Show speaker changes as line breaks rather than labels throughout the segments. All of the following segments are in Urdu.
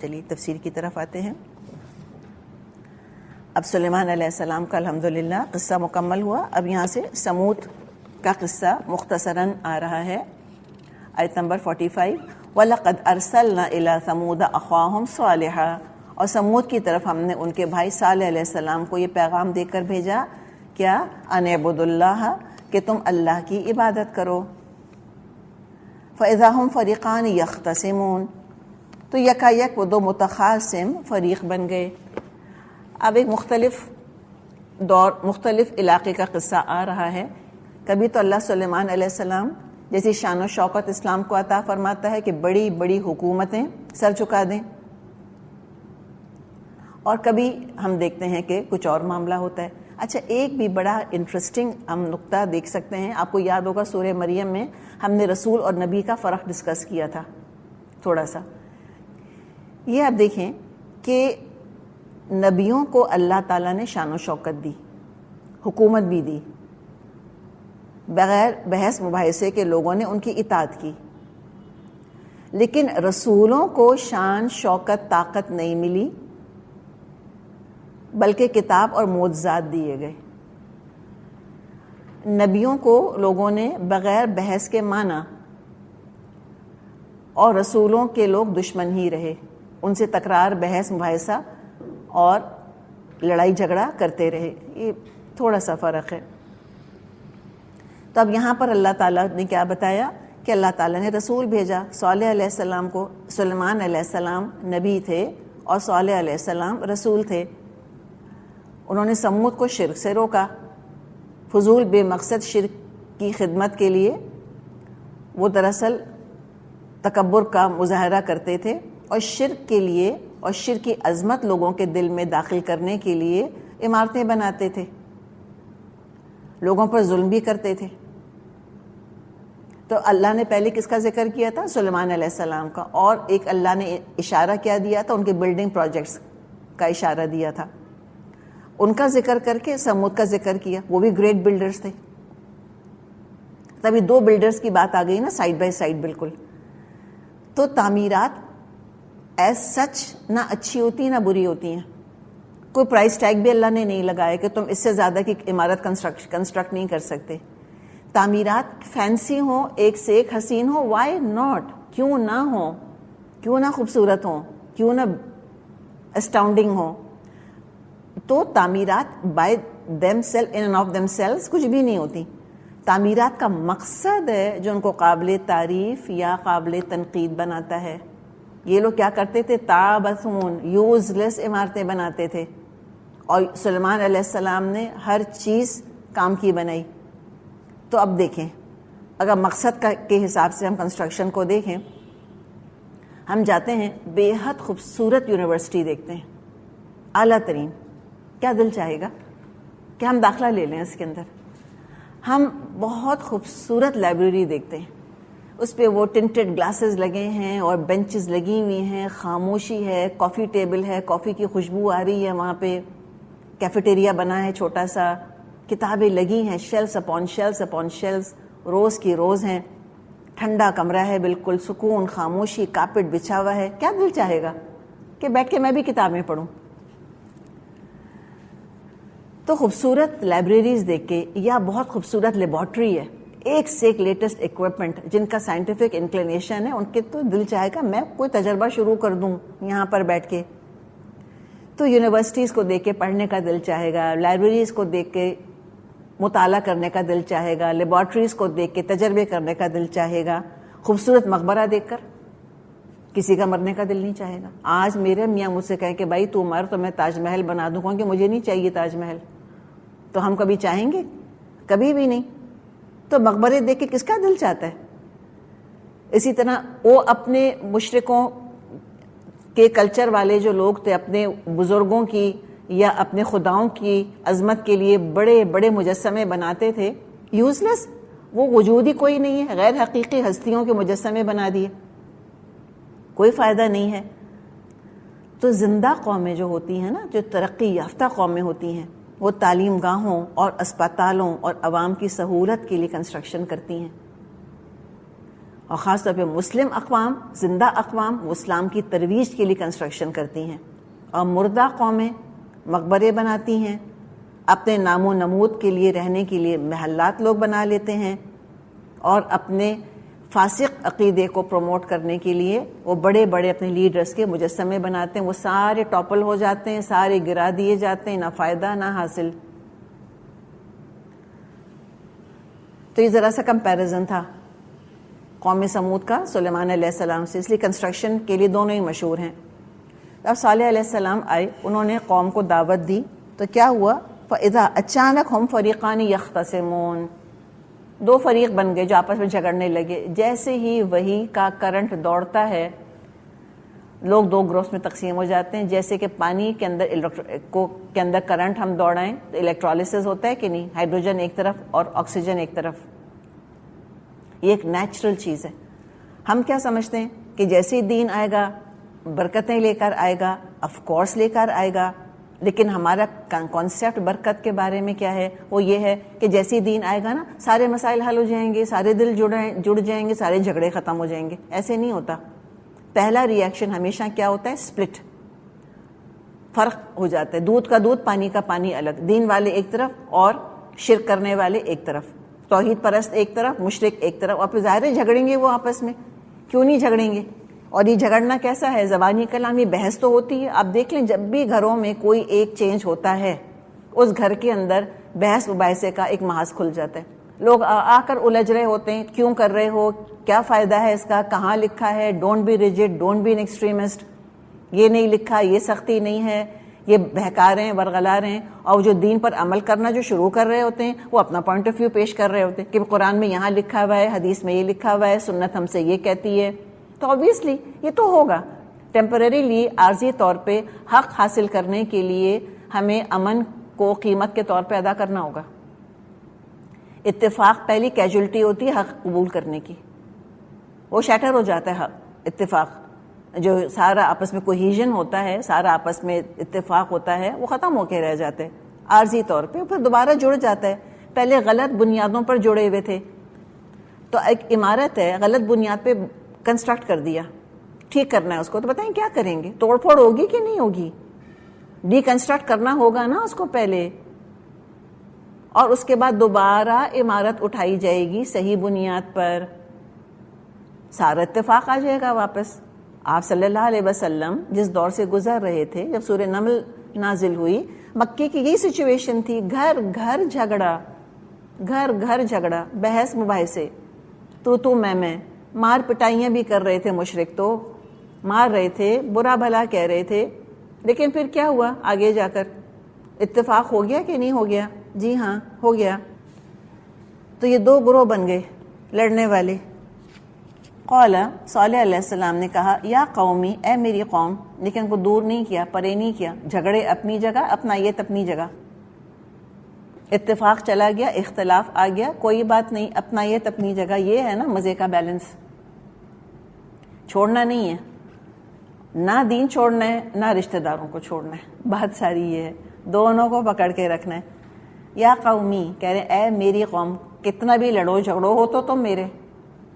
چلیے تفسیر کی طرف آتے ہیں. اب سلیمان علیہ السلام کا الحمدللہ قصہ مکمل ہوا. اب یہاں سے سمود کا قصہ مختصراً آ رہا ہے. آیت نمبر 45 وَلَقَدْ أَرْسَلْنَا إِلَىٰ ثَمُودَ أَخَاهُمْ صَالِحًا، اور سمود کی طرف ہم نے ان کے بھائی صالح علیہ السلام کو یہ پیغام دے کر بھیجا کیا أَنِ اعْبُدُوا اللَّهَ، کہ تم اللہ کی عبادت کرو. فَإِذَا هُمْ فَرِيقَانِ يَخْتَصِمُونَ، تو یکا یک وہ دو متخاصم فریق بن گئے. اب ایک مختلف علاقے کا قصہ آ رہا ہے. کبھی تو اللہ سلیمان علیہ السلام جیسی شان و شوکت اسلام کو عطا فرماتا ہے کہ بڑی بڑی حکومتیں سر جھکا دیں، اور کبھی ہم دیکھتے ہیں کہ کچھ اور معاملہ ہوتا ہے. اچھا، ایک بھی بڑا انٹرسٹنگ ہم نقطہ دیکھ سکتے ہیں. آپ کو یاد ہوگا سورہ مریم میں ہم نے رسول اور نبی کا فرق ڈسکس کیا تھا تھوڑا سا. یہ آپ دیکھیں کہ نبیوں کو اللہ تعالیٰ نے شان و شوکت دی، حکومت بھی دی، بغیر بحث مباحثے کے لوگوں نے ان کی اطاعت کی. لیکن رسولوں کو شان شوکت طاقت نہیں ملی، بلکہ کتاب اور معجزات دیے گئے. نبیوں کو لوگوں نے بغیر بحث کے مانا، اور رسولوں کے لوگ دشمن ہی رہے، ان سے تکرار بحث مباحثہ اور لڑائی جھگڑا کرتے رہے. یہ تھوڑا سا فرق ہے. تو اب یہاں پر اللہ تعالیٰ نے کیا بتایا کہ اللہ تعالیٰ نے رسول بھیجا صالح علیہ السلام کو. سلیمان علیہ السلام نبی تھے اور صالح علیہ السلام رسول تھے. انہوں نے سمود کو شرک سے روکا. فضول بے مقصد شرک کی خدمت کے لیے وہ دراصل تکبر کا مظاہرہ کرتے تھے، اور شرک کے لیے اور شرک کی عظمت لوگوں کے دل میں داخل کرنے کے لیے عمارتیں بناتے تھے، لوگوں پر ظلم بھی کرتے تھے. تو اللہ نے پہلے کس کا ذکر کیا تھا؟ سلیمان علیہ السلام کا. اور ایک اللہ نے اشارہ کیا دیا تھا؟ ان کے بلڈنگ پروجیکٹس کا اشارہ دیا تھا. ان کا ذکر کر کے سمود کا ذکر کیا. وہ بھی گریٹ بلڈرز تھے. تبھی دو بلڈرز کی بات آ گئی نا، سائڈ بائی سائڈ بالکل. تو تعمیرات ایز سچ نہ اچھی ہوتی نہ بری ہوتی ہیں. کوئی پرائس ٹیگ بھی اللہ نے نہیں لگایا کہ تم اس سے زیادہ کی عمارت کنسٹرکٹ نہیں کر سکتے. تعمیرات فینسی ہوں، ایک سے ایک حسین ہو، وائی ناٹ، کیوں نہ ہوں، کیوں نہ خوبصورت ہوں، کیوں نہ اسٹاؤنڈنگ ہوں. تو تعمیرات by them self in and of them self کچھ بھی نہیں ہوتی. تعمیرات کا مقصد ہے جو ان کو قابل تعریف یا قابل تنقید بناتا ہے. یہ لوگ کیا کرتے تھے؟ تابثون، یوز لیس عمارتیں بناتے تھے. اور سلیمان علیہ السلام نے ہر چیز کام کی بنائی. تو اب دیکھیں، اگر مقصد کے حساب سے ہم کنسٹرکشن کو دیکھیں، ہم جاتے ہیں بے حد خوبصورت یونیورسٹی دیکھتے ہیں، اعلیٰ ترین، کیا دل چاہے گا کہ ہم داخلہ لے لیں اس کے اندر. ہم بہت خوبصورت لائبریری دیکھتے ہیں، اس پہ وہ ٹنٹڈ گلاسز لگے ہیں اور بینچز لگی ہوئی ہیں، خاموشی ہے، کافی ٹیبل ہے، کافی کی خوشبو آ رہی ہے، وہاں پہ کیفیٹیریا بنا ہے چھوٹا سا، کتابیں لگی ہیں شیلفز اپون شیلفز اپون شیلفز، روز کی روز ہیں، ٹھنڈا کمرہ ہے، بالکل سکون، خاموشی، کارپٹ بچھا ہوا ہے. کیا دل چاہے گا کہ بیٹھ کے میں بھی کتابیں پڑھوں. تو خوبصورت لائبریریز دیکھ کے، یا بہت خوبصورت لیبارٹری ہے، ایک سے ایک لیٹسٹ ایکوپمنٹ، جن کا سائنٹیفک انکلینیشن ہے، ان کے تو دل چاہے گا میں کوئی تجربہ شروع کر دوں یہاں پر بیٹھ کے. تو یونیورسٹیز کو دیکھ کے پڑھنے کا دل چاہے گا، لائبریریز کو دیکھ کے مطالعہ کرنے کا دل چاہے گا، لیبارٹریز کو دیکھ کے تجربے کرنے کا دل چاہے گا. خوبصورت مقبرہ دیکھ کر کسی کا مرنے کا دل نہیں چاہے گا. آج میرے میاں مجھ سے کہیں کہ بھائی تو مر تو میں تاج محل بنا دوں گا، کہ مجھے نہیں چاہیے تاج محل. تو ہم کبھی چاہیں گے؟ کبھی بھی نہیں. تو مقبرے دیکھ کے کس کا دل چاہتا ہے؟ اسی طرح وہ اپنے مشرکوں کے کلچر والے جو لوگ تھے، اپنے بزرگوں کی یا اپنے خداؤں کی عظمت کے لیے بڑے بڑے مجسمے بناتے تھے، یوز لیس، وہ وجود ہی کوئی نہیں ہے، غیر حقیقی ہستیوں کے مجسمے بنا دیے، کوئی فائدہ نہیں ہے. تو زندہ قومیں جو ہوتی ہیں نا، جو ترقی یافتہ قومیں ہوتی ہیں، وہ تعلیم گاہوں اور اسپتالوں اور عوام کی سہولت کے لیے کنسٹرکشن کرتی ہیں. اور خاص طور پہ مسلم اقوام، زندہ اقوام، وہ اسلام کی ترویج کے لیے کنسٹرکشن کرتی ہیں، اور مردہ قومیں مقبرے بناتی ہیں، اپنے نام و نمود کے لیے رہنے کے لیے محلات لوگ بنا لیتے ہیں، اور اپنے فاسق عقیدے کو پروموٹ کرنے کے لیے وہ بڑے بڑے اپنے لیڈرز کے مجسمے بناتے ہیں، وہ سارے ٹاپل ہو جاتے ہیں، سارے گرا دیے جاتے ہیں، نہ فائدہ نہ حاصل۔ تو یہ ذرا سا کمپیریزن تھا قوم سمود کا سلیمان علیہ السلام سے، اس لیے کنسٹرکشن کے لیے دونوں ہی مشہور ہیں۔ اب صالح علیہ السلام آئے، انہوں نے قوم کو دعوت دی، تو کیا ہوا؟ فَإِذَا اچانک ہم فریقان یختصمون، دو فریق بن گئے جو آپس میں جھگڑنے لگے۔ جیسے ہی وحی کا کرنٹ دوڑتا ہے لوگ دو گروپس میں تقسیم ہو جاتے ہیں، جیسے کہ پانی کے اندر کرنٹ ہم دوڑائیں تو الیکٹرالسس ہوتا ہے کہ نہیں، ہائیڈروجن ایک طرف اور آکسیجن ایک طرف، یہ ایک نیچرل چیز ہے۔ ہم کیا سمجھتے ہیں کہ جیسے ہی دین آئے گا برکتیں لے کر آئے گا، آف کورس لے کر آئے گا، لیکن ہمارا کانسیپٹ برکت کے بارے میں کیا ہے؟ وہ یہ ہے کہ جیسے ہی دین آئے گا نا سارے مسائل حل ہو جائیں گے، سارے دل جڑ جائیں گے، سارے جھگڑے ختم ہو جائیں گے۔ ایسے نہیں ہوتا۔ پہلا ری ایکشن ہمیشہ کیا ہوتا ہے؟ سپلٹ، فرق ہو جاتا ہے، دودھ کا دودھ پانی کا پانی الگ، دین والے ایک طرف اور شرک کرنے والے ایک طرف، توحید پرست ایک طرف، مشرک ایک طرف، اور پھر ظاہر ہے جھگڑیں گے وہ آپس میں، کیوں نہیں جھگڑیں گے؟ اور یہ جھگڑنا کیسا ہے؟ زبانی کلامی بحث تو ہوتی ہے۔ آپ دیکھ لیں جب بھی گھروں میں کوئی ایک چینج ہوتا ہے اس گھر کے اندر بحث مباحثے کا ایک محاذ کھل جاتا ہے، لوگ آ کر الجھ رہے ہوتے ہیں، کیوں کر رہے ہو، کیا فائدہ ہے اس کا، کہاں لکھا ہے، don't be rigid, don't be an extremist, یہ نہیں لکھا، یہ سختی نہیں ہے، یہ بہکا رہے ہیں، ورغلا رہے ہیں، اور جو دین پر عمل کرنا جو شروع کر رہے ہوتے ہیں وہ اپنا پوائنٹ آف ویو پیش کر رہے ہوتے ہیں کہ قرآن میں یہاں لکھا ہوا ہے، حدیث میں یہ لکھا ہوا ہے، سنت ہم سے یہ کہتی ہے۔ تو obviously یہ تو ہوگا، ٹیمپریریلی عارضی طور پہ حق حاصل کرنے کے لیے ہمیں امن کو قیمت کے طور پہ ادا کرنا ہوگا۔ اتفاق پہلی کیجولٹی ہوتی ہے حق قبول کرنے کی، وہ شیٹر ہو جاتا ہے حق، اتفاق جو سارا آپس میں کوہیژن ہوتا ہے، سارا آپس میں اتفاق ہوتا ہے، وہ ختم ہو کے رہ جاتا ہے عارضی طور پہ، پھر دوبارہ جڑ جاتا ہے۔ پہلے غلط بنیادوں پر جڑے ہوئے تھے، تو ایک عمارت ہے غلط بنیاد پہ کنسٹرکٹ کر دیا، ٹھیک کرنا ہے اس کو، تو بتائیں کیا کریں گے؟ توڑ پھوڑ ہوگی کہ نہیں ہوگی؟ ڈی کنسٹرکٹ کرنا ہوگا نا اس کو پہلے، اور اس کے بعد دوبارہ عمارت اٹھائی جائے گی صحیح بنیاد پر، سارا اتفاق آ جائے گا واپس۔ آپ صلی اللہ علیہ وسلم جس دور سے گزر رہے تھے، جب سورہ نمل نازل ہوئی، مکے کی یہی سچویشن تھی، گھر گھر جھگڑا، گھر گھر جھگڑا، بحث مباحثے، تو میں مار پٹائیاں بھی کر رہے تھے، مشرک تو مار رہے تھے، برا بھلا کہہ رہے تھے، لیکن پھر کیا ہوا آگے جا کر؟ اتفاق ہو گیا کہ نہیں ہو گیا؟ جی ہاں ہو گیا۔ تو یہ دو گروہ بن گئے لڑنے والے۔ قال صالح علیہ السلام نے کہا یا قومی، اے میری قوم، لیکن کو دور نہیں کیا، پرے نہیں کیا، جھگڑے اپنی جگہ، اپنائیت اپنی جگہ، اتفاق چلا گیا، اختلاف آ گیا، کوئی بات نہیں، اپنائیت اپنی جگہ۔ یہ ہے نا مزے کا بیلنس، چھوڑنا نہیں ہے، نہ دین چھوڑنا ہے نہ رشتہ داروں کو چھوڑنا ہے، بات ساری یہ ہے، دونوں کو پکڑ کے رکھنا ہے۔ یا قومی کہہ رہے اے میری قوم، کتنا بھی لڑو جھگڑو ہو تو تم میرے،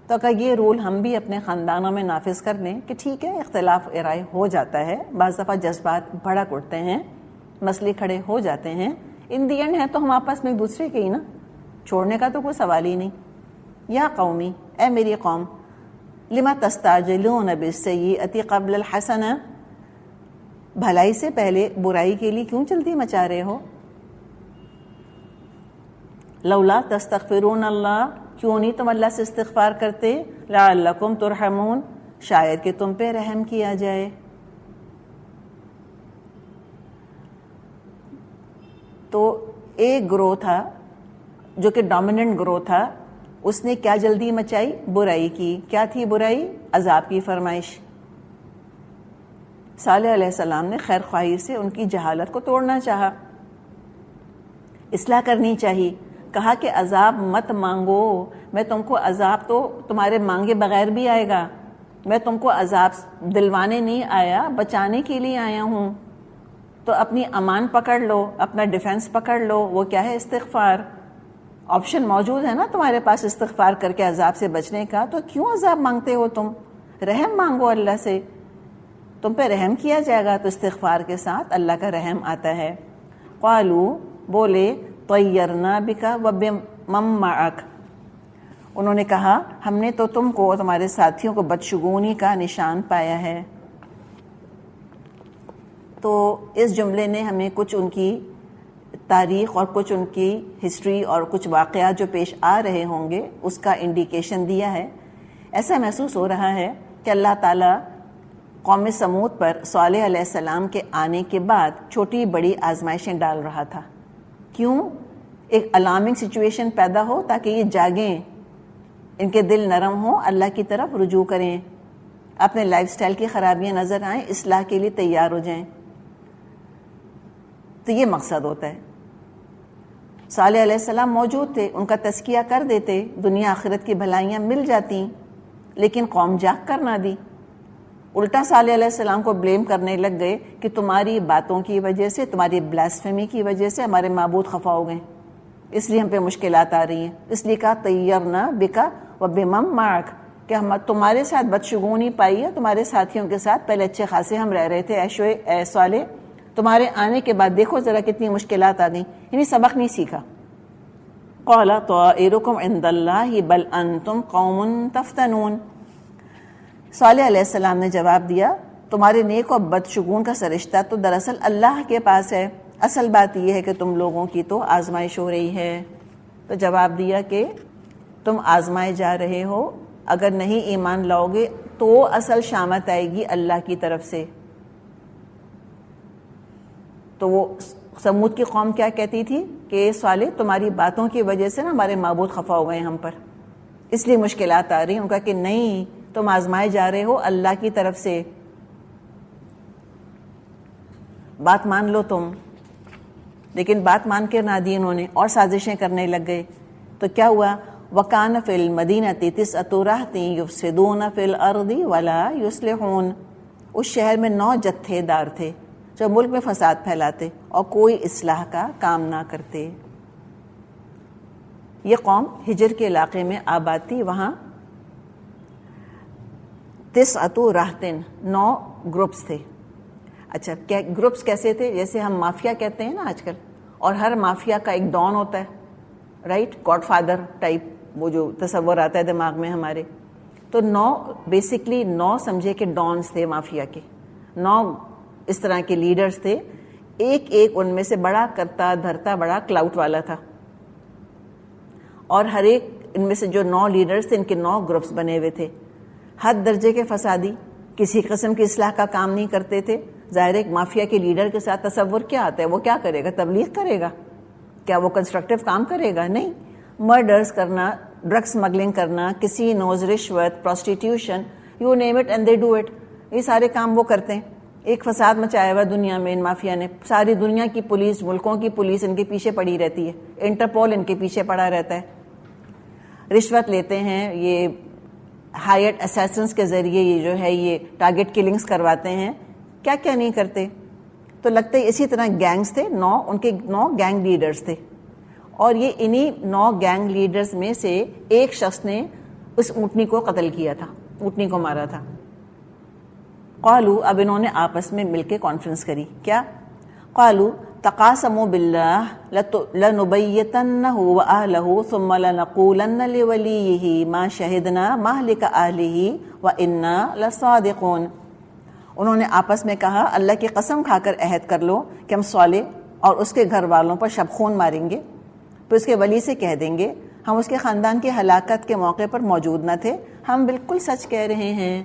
تو کہ یہ رول ہم بھی اپنے خاندانوں میں نافذ کر لیں کہ ٹھیک ہے اختلاف رائے ہو جاتا ہے، بعض دفعہ جذبات بھڑک اٹھتے ہیں، مسئلے کھڑے ہو جاتے ہیں، ان دی اینڈ ہے تو ہم آپس میں ایک دوسرے کے ہی نا، چھوڑنے کا تو کوئی سوال ہی نہیں۔ یا قومی، اے میری قوم، لما تستعجلون بالسیئۃ قبل الحسنہ، بھلائی سے پہلے برائی کے لیے کیوں جلدی مچا رہے ہو؟ لولا تستغفرون اللہ، کیوں نہیں تم اللہ سے استغفار کرتے؟ لعلکم ترحمون، شاید کہ تم پہ رحم کیا جائے۔ تو ایک گروہ تھا جو کہ ڈومیننٹ گروہ تھا، اس نے کیا جلدی مچائی؟ برائی کی۔ کیا تھی برائی؟ عذاب کی فرمائش۔ صالح علیہ السلام نے خیر خواہی سے ان کی جہالت کو توڑنا چاہا، اصلاح کرنی چاہیے، کہا کہ عذاب مت مانگو، میں تم کو عذاب تو تمہارے مانگے بغیر بھی آئے گا، میں تم کو عذاب دلوانے نہیں آیا، بچانے کے لیے آیا ہوں۔ تو اپنی امان پکڑ لو، اپنا ڈیفنس پکڑ لو، وہ کیا ہے؟ استغفار۔ آپشن موجود ہے نا تمہارے پاس استغفار کر کے عذاب سے بچنے کا، تو کیوں عذاب مانگتے ہو تم؟ رحم مانگو اللہ سے، تم پہ رحم کیا جائے گا، تو استغفار کے ساتھ اللہ کا رحم آتا ہے۔ قالو بولے طیرنا بکا وبمن معک، انہوں نے کہا ہم نے تو تم کو تمہارے ساتھیوں کو بدشگونی کا نشان پایا ہے۔ تو اس جملے نے ہمیں کچھ ان کی تاریخ اور کچھ ان کی ہسٹری اور کچھ واقعات جو پیش آ رہے ہوں گے اس کا انڈیکیشن دیا ہے۔ ایسا محسوس ہو رہا ہے کہ اللہ تعالیٰ قوم سمود پر صالح علیہ السلام کے آنے کے بعد چھوٹی بڑی آزمائشیں ڈال رہا تھا۔ کیوں؟ ایک الارمنگ سچویشن پیدا ہو تاکہ یہ جاگیں، ان کے دل نرم ہوں، اللہ کی طرف رجوع کریں، اپنے لائف سٹائل کی خرابیاں نظر آئیں، اصلاح کے لیے تیار ہو جائیں۔ تو یہ مقصد ہوتا ہے۔ صالح علیہ السلام موجود تھے، ان کا تزکیہ کر دیتے، دنیا آخرت کی بھلائیاں مل جاتی، لیکن قوم جاگ کر نہ دی، الٹا صالح علیہ السلام کو بلیم کرنے لگ گئے کہ تمہاری باتوں کی وجہ سے، تمہاری بلاسفیمی کی وجہ سے ہمارے معبود خفا ہو گئے، اس لیے ہم پہ مشکلات آ رہی ہیں۔ اس لیے کہا طیرنا بکا وبمن معک، کہ ہم تمہارے ساتھ بدشگونی پائی ہے، تمہارے ساتھیوں کے ساتھ پہلے اچھے خاصے ہم رہ رہے تھے، اے صالح، تمہارے آنے کے بعد دیکھو ذرا کتنی مشکلات آ گئیں، یعنی سبق نہیں سیکھا۔ قال طائرکم عند اللہ بل انتم قوم تفتنون، صالح علیہ السلام نے جواب دیا تمہارے نیک و بدشگون کا سرشتہ تو دراصل اللہ کے پاس ہے، اصل بات یہ ہے کہ تم لوگوں کی تو آزمائش ہو رہی ہے۔ تو جواب دیا کہ تم آزمائے جا رہے ہو، اگر نہیں ایمان لاؤ گے تو اصل شامت آئے گی اللہ کی طرف سے۔ تو وہ سمود کی قوم کیا کہتی تھی کہ صالح تمہاری باتوں کی وجہ سے نا ہمارے معبود خفا ہو گئے ہم پر، اس لیے مشکلات آ رہی ہیں۔ ان کا کہ نہیں، تم آزمائے جا رہے ہو اللہ کی طرف سے، بات مان لو تم۔ لیکن بات مان کے نہ دی انہوں نے، اور سازشیں کرنے لگ گئے۔ تو کیا ہوا؟ وَكَانَ فِي الْمَدِينَةِ تِسْعَةُ رَهْطٍ يُفْسِدُونَ فِي الْأَرْضِ وَلَا يُصْلِحُونَ، اس شہر میں 9 جتھے دار تھے جو ملک میں فساد پھیلاتے اور کوئی اصلاح کا کام نہ کرتے۔ یہ قوم ہجر کے علاقے میں آباد تھی، وہاں 9 رہطن، 9 گروپس تھے۔ اچھا، کیا گروپس کیسے تھے؟ جیسے ہم مافیا کہتے ہیں نا آج کل، اور ہر مافیا کا ایک ڈان ہوتا ہے، رائٹ، گاڈ فادر ٹائپ، وہ جو تصور آتا ہے دماغ میں ہمارے۔ تو 9 بیسکلی 9 سمجھے کہ ڈانس تھے مافیا کے، 9 اس طرح کے لیڈرز تھے، ایک ایک ان میں سے بڑا کرتا دھرتا بڑا کلاؤٹ والا تھا، اور ہر ایک ان میں سے جو 9 لیڈرز تھے ان کے 9 گروپس بنے ہوئے تھے، حد درجے کے فسادی، کسی قسم کی اصلاح کا کام نہیں کرتے تھے۔ ظاہر ایک مافیا کے لیڈر کے ساتھ تصور کیا آتا ہے؟ وہ کیا کرے گا؟ تبلیغ کرے گا؟ کیا وہ کنسٹرکٹیو کام کرے گا؟ نہیں، مرڈرز کرنا، ڈرگ سمگلنگ کرنا، کسی نوز، رشوت، prostitution, you name it and they do it, یہ سارے کام وہ کرتے ہیں۔ ایک فساد مچایا ہوا دنیا میں ان مافیا نے، ساری دنیا کی پولیس، ملکوں کی پولیس ان کے پیچھے پڑی رہتی ہے، انٹرپول ان کے پیچھے پڑا رہتا ہے، رشوت لیتے ہیں، یہ ہائرڈ اسیسنس کے ذریعے یہ جو ہے یہ ٹارگٹ کلنگز کرواتے ہیں، کیا کیا نہیں کرتے۔ تو لگتا ہے اسی طرح گینگز تھے، 9 ان کے 9 گینگ لیڈرز تھے، اور یہ انہی 9 گینگ لیڈرز میں سے ایک شخص نے اس اونٹنی کو قتل کیا تھا، اونٹنی کو مارا تھا۔ قالو، اب انہوں نے آپس میں مل کے کانفرنس کری، کیا؟ قالو تقاسموا باللہ لنبیتنہ وأہلہ ثم لنقولن لولیہ ما شہدنا مہلک اہلہ وإنا لصادقون، انہوں نے آپس میں کہا اللہ کی قسم کھا کر عہد کر لو کہ ہم صالح اور اس کے گھر والوں پر شب خون ماریں گے، پھر اس کے ولی سے کہہ دیں گے ہم اس کے خاندان کی ہلاکت کے موقع پر موجود نہ تھے، ہم بالکل سچ کہہ رہے ہیں۔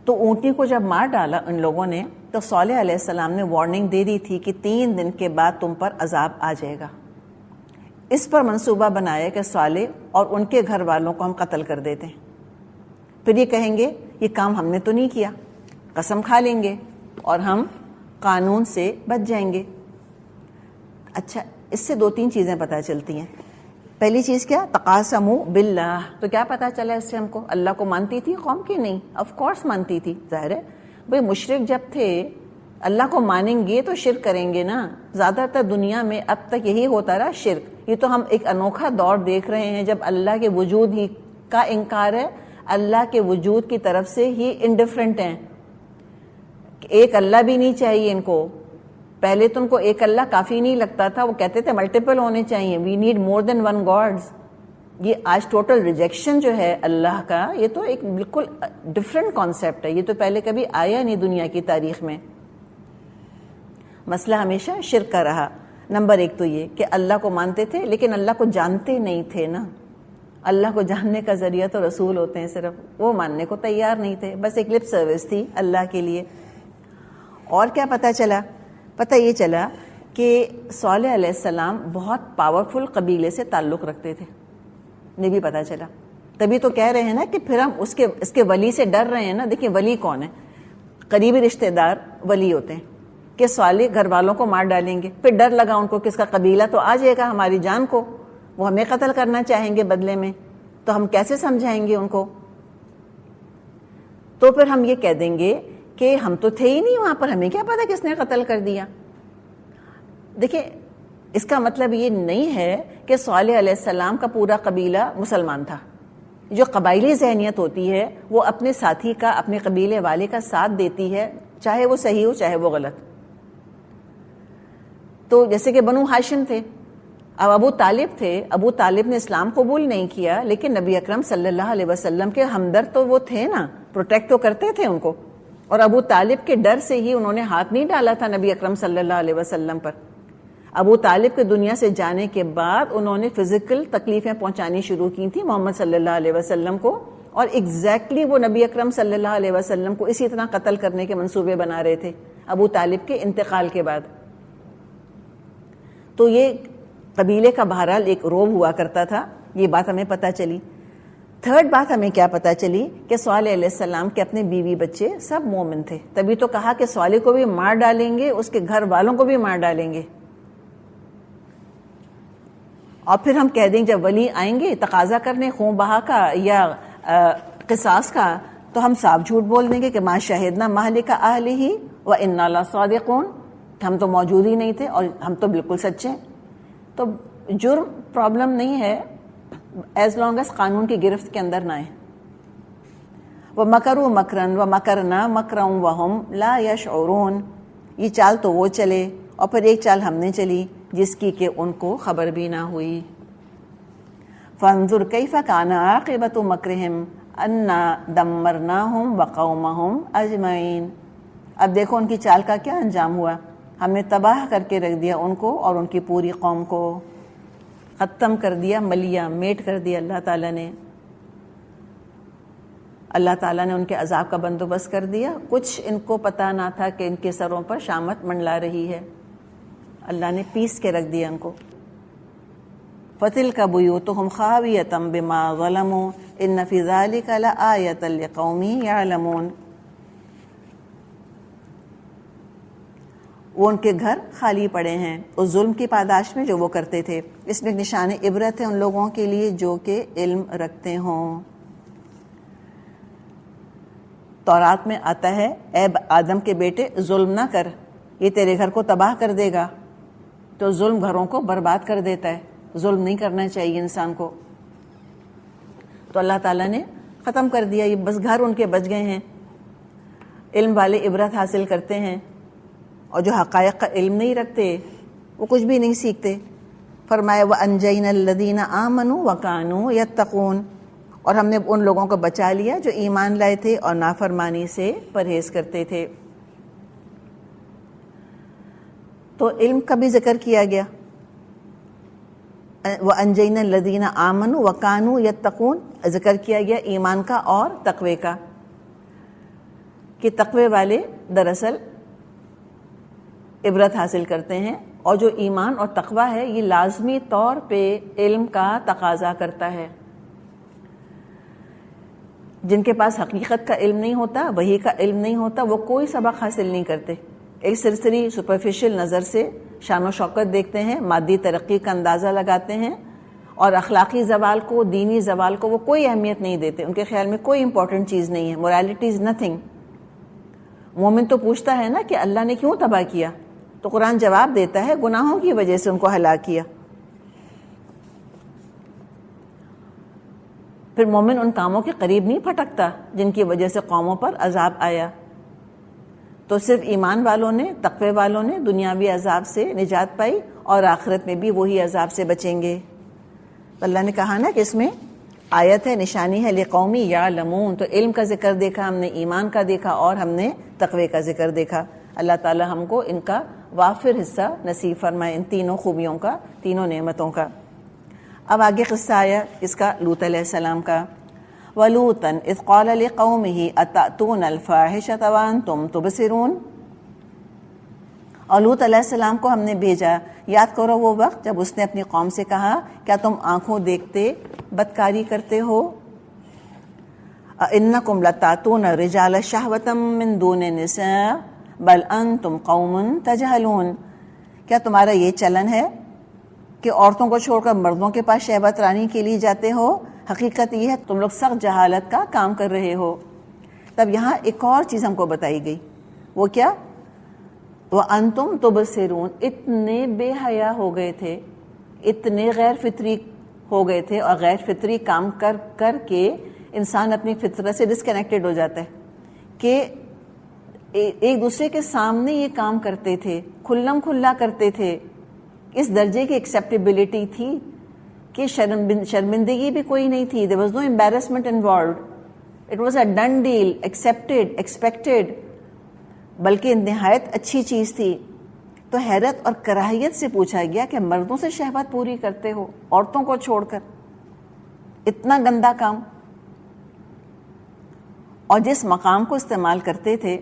تو اونٹنی کو جب مار ڈالا ان لوگوں نے، تو صالح علیہ السلام نے وارننگ دے دی تھی کہ 3 دن کے بعد تم پر عذاب آ جائے گا۔ اس پر منصوبہ بنایا کہ صالح اور ان کے گھر والوں کو ہم قتل کر دیتے ہیں، پھر یہ کہیں گے یہ کام ہم نے تو نہیں کیا، قسم کھا لیں گے اور ہم قانون سے بچ جائیں گے۔ اچھا، اس سے 2-3 چیزیں پتہ چلتی ہیں۔ پہلی چیز کیا؟ تقاسموا باللہ، تو کیا پتہ چلا اس سے ہم کو؟ اللہ کو مانتی تھی قوم کی؟ نہیں، آف کورس مانتی تھی، ظاہر ہے بھئی مشرک جب تھے اللہ کو مانیں گے تو شرک کریں گے نا۔ زیادہ تر دنیا میں اب تک یہی ہوتا رہا، شرک، یہ تو ہم ایک انوکھا دور دیکھ رہے ہیں جب اللہ کے وجود ہی کا انکار ہے، اللہ کے وجود کی طرف سے ہی انڈیفرنٹ ہیں. ایک اللہ بھی نہیں چاہیے ان کو. پہلے تو ان کو ایک اللہ کافی نہیں لگتا تھا، وہ کہتے تھے ملٹیپل ہونے چاہیے، we need more than one gods. یہ آج ٹوٹل ریجیکشن جو ہے اللہ کا، یہ تو ایک بالکل ڈفرینٹ کانسیپٹ ہے. یہ تو پہلے کبھی آیا نہیں دنیا کی تاریخ میں. مسئلہ ہمیشہ شرک کا رہا. نمبر ایک تو یہ کہ اللہ کو مانتے تھے لیکن اللہ کو جانتے نہیں تھے نا. اللہ کو جاننے کا ذریعہ تو رسول ہوتے ہیں، صرف وہ ماننے کو تیار نہیں تھے، بس ایک لپ سروس تھی اللہ کے لیے. اور کیا پتہ چلا؟ پتہ یہ چلا کہ صالح علیہ السلام بہت پاورفل قبیلے سے تعلق رکھتے تھے. یہ بھی پتہ چلا. تبھی تو کہہ رہے ہیں نا کہ پھر ہم اس کے ولی سے ڈر رہے ہیں نا. دیکھیں ولی کون ہے؟ قریبی رشتہ دار ولی ہوتے ہیں کہ صالح گھر والوں کو مار ڈالیں گے، پھر ڈر لگا ان کو کہ اس کا قبیلہ تو آ جائے گا ہماری جان کو، وہ ہمیں قتل کرنا چاہیں گے بدلے میں، تو ہم کیسے سمجھائیں گے ان کو؟ تو پھر ہم یہ کہہ دیں گے کہ ہم تو تھے ہی نہیں وہاں پر، ہمیں کیا پتا کس نے قتل کر دیا. دیکھیں اس کا مطلب یہ نہیں ہے کہ صالح علیہ السلام کا پورا قبیلہ مسلمان تھا. جو قبائلی ذہنیت ہوتی ہے وہ اپنے ساتھی کا، اپنے قبیلے والے کا ساتھ دیتی ہے، چاہے وہ صحیح ہو چاہے وہ غلط. تو جیسے کہ بنو ہاشم تھے، اب ابو طالب تھے، ابو طالب نے اسلام قبول نہیں کیا لیکن نبی اکرم صلی اللہ علیہ وسلم کے ہمدرد تو وہ تھے نا، پروٹیکٹ تو کرتے تھے ان کو. اور ابو طالب کے ڈر سے ہی انہوں نے ہاتھ نہیں ڈالا تھا نبی اکرم صلی اللہ علیہ وسلم پر. ابو طالب کے دنیا سے جانے کے بعد انہوں نے فزیکل تکلیفیں پہنچانی شروع کی تھیں محمد صلی اللہ علیہ وسلم کو، اور ایگزیکٹلی وہ نبی اکرم صلی اللہ علیہ وسلم کو اسی طرح قتل کرنے کے منصوبے بنا رہے تھے ابو طالب کے انتقال کے بعد. تو یہ قبیلے کا بہرحال ایک روب ہوا کرتا تھا. یہ بات ہمیں پتہ چلی. تھرڈ بات ہمیں کیا پتہ چلی کہ صالح علیہ السلام کے اپنے بیوی بچے سب مومن تھے. تبھی تو کہا کہ صالح کو بھی مار ڈالیں گے، اس کے گھر والوں کو بھی مار ڈالیں گے. اور پھر ہم کہہ دیں جب ولی آئیں گے تقاضا کرنے خون بہا کا یا قصاص کا، تو ہم صاف جھوٹ بول دیں گے کہ ما شہدنا مہلک اہلہ وانا لصادقون، ہم تو موجود ہی نہیں تھے اور ہم تو بالکل سچے ہیں. تو جرم پرابلم نہیں ہے ایز لانگ ایز قانون کی گرفت کے اندر نہ آئے. وَمَكَرُوا مَكْرًا وَمَكَرْنَا مَكْرًا وَهُمْ لَا يَشْعُرُونَ. یہ چال تو وہ چلے اور پھر ایک چال ہم نے چلی جس کی کہ ان کو خبر بھی نہ ہوئی. فَانظُرْ كَيْفَ كَانَ عَاقِبَةُ مَكْرِهِمْ أَنَّا دَمَّرْنَاهُمْ وَقَوْمَهُمْ أَجْمَعِينَ. اب دیکھو ان کی چال کا کیا انجام ہوا. ہم نے تباہ کر کے رکھ دیا ان کو اور ان کی پوری قوم کو، ختم کر دیا، ملیا میٹ کر دیا اللہ تعالیٰ نے. اللہ تعالیٰ نے ان کے عذاب کا بندوبست کر دیا. کچھ ان کو پتہ نہ تھا کہ ان کے سروں پر شامت منڈلا رہی ہے. اللہ نے پیس کے رکھ دیا ان کو. فَتِلْكَ بُيُوتُهُمْ خَاوِيَةً بِمَا ظَلَمُوا إِنَّ فِي ذَلِكَ لَآيَةً لِقَوْمٍ يَعْلَمُونَ. وہ ان کے گھر خالی پڑے ہیں اس ظلم کی پاداش میں جو وہ کرتے تھے. اس میں ایک نشان عبرت ہے ان لوگوں کے لیے جو کہ علم رکھتے ہوں. تورات میں آتا ہے اے آدم کے بیٹے ظلم نہ کر، یہ تیرے گھر کو تباہ کر دے گا. تو ظلم گھروں کو برباد کر دیتا ہے. ظلم نہیں کرنا چاہیے انسان کو. تو اللہ تعالیٰ نے ختم کر دیا. یہ بس گھر ان کے بچ گئے ہیں. علم والے عبرت حاصل کرتے ہیں اور جو حقائق کا علم نہیں رکھتے وہ کچھ بھی نہیں سیکھتے. فرمایا وَأَنْجَيْنَا الَّذِينَ آمَنُوا وَكَانُوا يَتَّقُونَ. اور ہم نے ان لوگوں کو بچا لیا جو ایمان لائے تھے اور نافرمانی سے پرہیز کرتے تھے. تو علم کا بھی ذکر کیا گیا. وَأَنْجَيْنَا الَّذِينَ آمَنُوا وَكَانُوا يَتَّقُونَ ذکر کیا گیا ایمان کا اور تقوی کا کہ تقوی والے دراصل عبرت حاصل کرتے ہیں. اور جو ایمان اور تقوی ہے یہ لازمی طور پہ علم کا تقاضا کرتا ہے. جن کے پاس حقیقت کا علم نہیں ہوتا، وحی کا علم نہیں ہوتا، وہ کوئی سبق حاصل نہیں کرتے. ایک سرسری سپرفیشل نظر سے شان و شوکت دیکھتے ہیں، مادی ترقی کا اندازہ لگاتے ہیں اور اخلاقی زوال کو، دینی زوال کو وہ کوئی اہمیت نہیں دیتے. ان کے خیال میں کوئی امپورٹنٹ چیز نہیں ہے. Morality is nothing. مومن تو پوچھتا ہے نا کہ اللہ نے کیوں تباہ کیا؟ تو قرآن جواب دیتا ہے گناہوں کی وجہ سے ان کو ہلاک کیا. پھر مومن ان کاموں کے قریب نہیں پھٹکتا جن کی وجہ سے قوموں پر عذاب آیا. تو صرف ایمان والوں نے، تقوی والوں نے دنیاوی عذاب سے نجات پائی اور آخرت میں بھی وہی عذاب سے بچیں گے. اللہ نے کہا نا کہ اس میں آیت ہے، نشانی ہے لقوم یعلمون. تو علم کا ذکر دیکھا ہم نے، ایمان کا دیکھا اور ہم نے تقوی کا ذکر دیکھا. اللہ تعالی ہم کو ان کا وافر حصہ نصیب فرمائے، ان تینوں خوبیوں کا، تینوں نعمتوں کا. اب آگے قصہ آیا اس کا لوط علیہ السلام کا. وَلُوطًا إِذْ قَالَ لِقَوْمِهِ أَتَأْتُونَ الْفَاحِشَةَ وَأَنْتُمْ تُبْصِرُونَ. اور لوط علیہ السلام کو ہم نے بھیجا. یاد کرو وہ وقت جب اس نے اپنی قوم سے کہا کیا تم آنکھوں دیکھتے بدکاری کرتے ہو؟ أَإِنَّكُمْ لَتَأْتُونَ الرِّجَالَ شَهْوَةً مِّن دُونِ النِّسَاءِ بَلْ أَنْتُمْ قَوْمٌ تَجْهَلُونَ. کیا تمہارا یہ چلن ہے کہ عورتوں کو چھوڑ کر مردوں کے پاس شہوت رانی کے لیے جاتے ہو؟ حقیقت یہ ہے تم لوگ سخت جہالت کا کام کر رہے ہو. تب یہاں ایک اور چیز ہم کو بتائی گئی. وہ کیا؟ وَأَنْتُمْ تُبْصِرُونَ. اتنے بے حیا ہو گئے تھے، اتنے غیر فطری ہو گئے تھے، اور غیر فطری کام کر کر کے انسان اپنی فطرت سے ڈسکنیکٹڈ ہو جاتا ہے کہ ایک دوسرے کے سامنے یہ کام کرتے تھے، کھلم کھلا کرتے تھے. اس درجے کی ایکسیپٹیبلٹی تھی کہ شرمندگی بھی کوئی نہیں تھی. there was no embarrassment involved. it was a done deal, accepted, expected. بلکہ نہایت اچھی چیز تھی. تو حیرت اور کراہیت سے پوچھا گیا کہ مردوں سے شہوت پوری کرتے ہو عورتوں کو چھوڑ کر؟ اتنا گندا کام. اور جس مقام کو استعمال کرتے تھے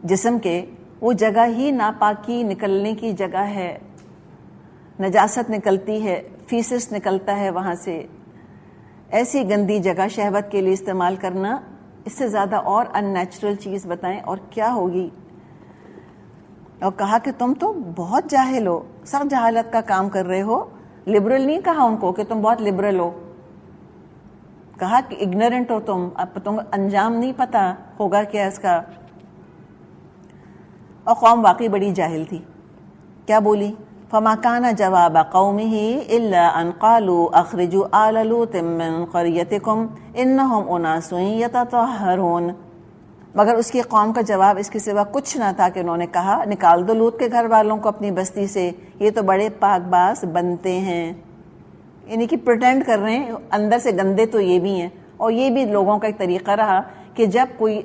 جسم کے، وہ جگہ ہی ناپاکی نکلنے کی جگہ ہے، نجاست نکلتی ہے، فیسس نکلتا ہے وہاں سے. ایسی گندی جگہ شہوت کے لیے استعمال کرنا، اس سے زیادہ اور ان نیچرل چیز بتائیں اور کیا ہوگی. اور کہا کہ تم تو بہت جاہل ہو، سخت جہالت کا کام کر رہے ہو. لبرل نہیں کہا ان کو کہ تم بہت لبرل ہو، کہا کہ اگنورنٹ ہو تم، اب تم انجام نہیں پتا ہوگا کیا اس کا. اور قوم واقعی بڑی جاہل تھی. کیا بولی؟ فما كان جواب قومه الا ان قالوا اخرجوا آل لوط من قريتكم انهم اناس يتطهرون. مگر اس کی قوم کا جواب اس کے سوا کچھ نہ تھا کہ انہوں نے کہا نکال دو لوط کے گھر والوں کو اپنی بستی سے، یہ تو بڑے پاک باز بنتے ہیں. یعنی کہ پریٹینڈ کر رہے ہیں اندر سے گندے تو یہ بھی ہیں. اور یہ بھی لوگوں کا ایک طریقہ رہا کہ جب کوئی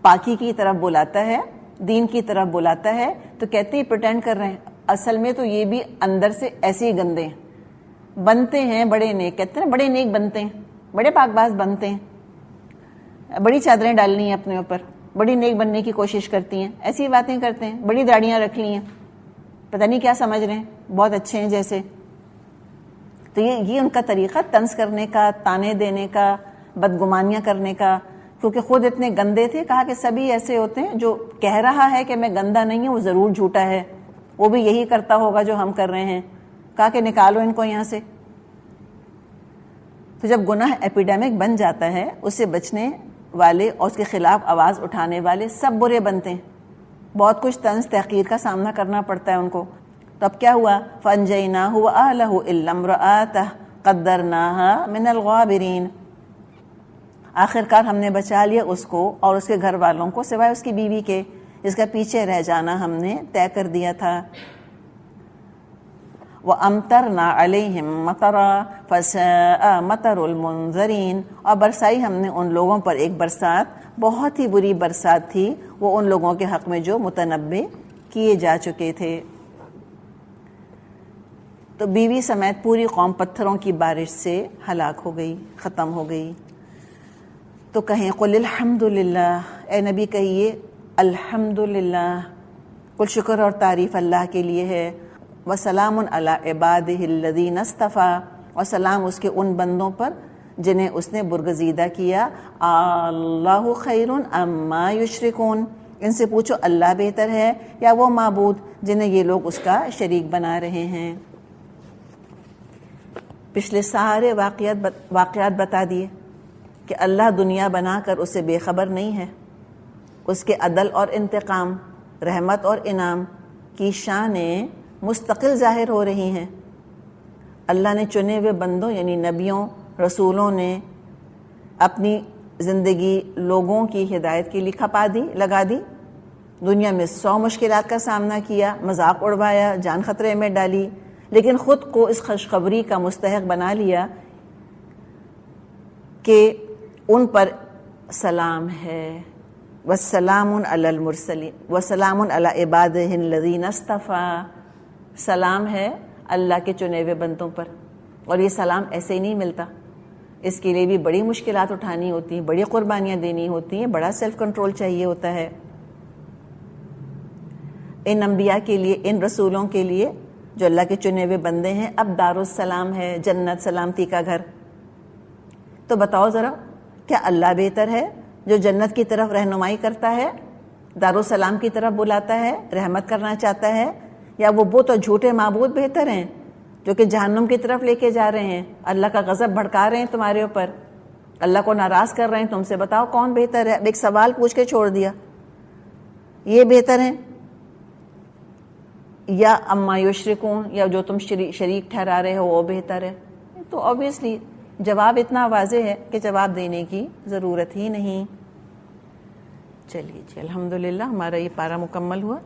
پاکی کی طرف بلاتا ہے، دین کی طرف بلاتا ہے، تو کہتے ہیں پریٹینڈ کر رہے ہیں، اصل میں تو یہ بھی اندر سے ایسے ہی گندے ہیں. بنتے ہیں بڑے نیک، کہتے ہیں بڑے نیک بنتے ہیں، بڑے پاک باز بنتے ہیں، بڑی چادریں ڈالنی ہیں اپنے اوپر، بڑی نیک بننے کی کوشش کرتی ہیں، ایسی باتیں کرتے ہیں، بڑی داڑیاں رکھ لی ہیں، پتہ نہیں کیا سمجھ رہے ہیں، بہت اچھے ہیں جیسے. تو یہ ان کا طریقہ طنز کرنے کا، تانے دینے کا، بدگمانیاں کرنے کا. کیونکہ خود اتنے گندے تھے، کہا کہ سبھی ایسے ہوتے ہیں، جو کہہ رہا ہے کہ میں گندا نہیں ہوں وہ ضرور جھوٹا ہے، وہ بھی یہی کرتا ہوگا جو ہم کر رہے ہیں. کہا کہ نکالو ان کو یہاں سے. تو جب گناہ ایپیڈیمک بن جاتا ہے، اس سے بچنے والے اور اس کے خلاف آواز اٹھانے والے سب برے بنتے ہیں. بہت کچھ طنز تحقیر کا سامنا کرنا پڑتا ہے ان کو. تو اب کیا ہوا؟ فَأَنْجَيْنَاهُ وَأَهْلَهُ إِلَّا امْرَأَتَهُ قَدَّرْنَاهَا مِنَ الْغَابِرِينَ. آخرکار ہم نے بچا لیا اس کو اور اس کے گھر والوں کو سوائے اس کی بیوی کے، جس کا پیچھے رہ جانا ہم نے طے کر دیا تھا. وَأَمْطَرْنَا عَلَيْهِمْ مَطَرًا فَسَاءَ مَطَرُ الْمُنذَرِينَ. اور برسائی ہم نے ان لوگوں پر ایک برسات، بہت ہی بری برسات تھی وہ ان لوگوں کے حق میں جو متنبع کیے جا چکے تھے. تو بیوی سمیت پوری قوم پتھروں کی بارش سے ہلاک ہو گئی، ختم ہو گئی. تو کہیں قل الحمدللہ، اے نبی کہیے الحمدللہ، کل شکر اور تعریف اللہ کے لیے ہے. وسلام علی عبادہ الذین اصطفیٰ، اور سلام اس کے ان بندوں پر جنہیں اس نے برگزیدہ کیا. اللہ خیر اما یشرکون، ان سے پوچھو اللہ بہتر ہے یا وہ معبود جنہیں یہ لوگ اس کا شریک بنا رہے ہیں. پچھلے سارے واقعات بتا دیے کہ اللہ دنیا بنا کر اسے بے خبر نہیں ہے. اس کے عدل اور انتقام، رحمت اور انعام کی شانیں مستقل ظاہر ہو رہی ہیں. اللہ نے چنے ہوئے بندوں یعنی نبیوں رسولوں نے اپنی زندگی لوگوں کی ہدایت کے لیے لگا دی، دنیا میں 100 مشکلات کا سامنا کیا، مذاق اڑوایا، جان خطرے میں ڈالی، لیکن خود کو اس خوشخبری کا مستحق بنا لیا کہ ان پر سلام ہے، وَالسَّلَامٌ عَلَى الْمُرْسَلِينَ وَسَلَامٌ عَلَى عِبَادِهِ الَّذِينَ اصْطَفَىٰ، سلام ہے اللہ کے چنے ہوئے بندوں پر۔ اور یہ سلام ایسے ہی نہیں ملتا، اس کے لیے بھی بڑی مشکلات اٹھانی ہوتی ہیں، بڑی قربانیاں دینی ہوتی ہیں، بڑا سیلف کنٹرول چاہیے ہوتا ہے۔ ان انبیاء کے لیے، ان رسولوں کے لیے جو اللہ کے چنے ہوئے بندے ہیں، اب دارالسلام ہے، جنت، سلامتی کا گھر۔ تو بتاؤ ذرا، کیا اللہ بہتر ہے جو جنت کی طرف رہنمائی کرتا ہے، دارالسلام کی طرف بلاتا ہے، رحمت کرنا چاہتا ہے، یا وہ بت اور جھوٹے معبود بہتر ہیں جو کہ جہنم کی طرف لے کے جا رہے ہیں، اللہ کا غضب بھڑکا رہے ہیں تمہارے اوپر، اللہ کو ناراض کر رہے ہیں؟ تم سے بتاؤ کون بہتر ہے؟ ایک سوال پوچھ کے چھوڑ دیا، یہ بہتر ہے یا اما یشرکون، یا جو تم شریک ٹھہرا رہے ہو وہ بہتر ہے؟ تو obviously جواب اتنا واضح ہے کہ جواب دینے کی ضرورت ہی نہیں۔ چلیے جی، الحمدللہ ہمارا یہ پارہ مکمل ہوا۔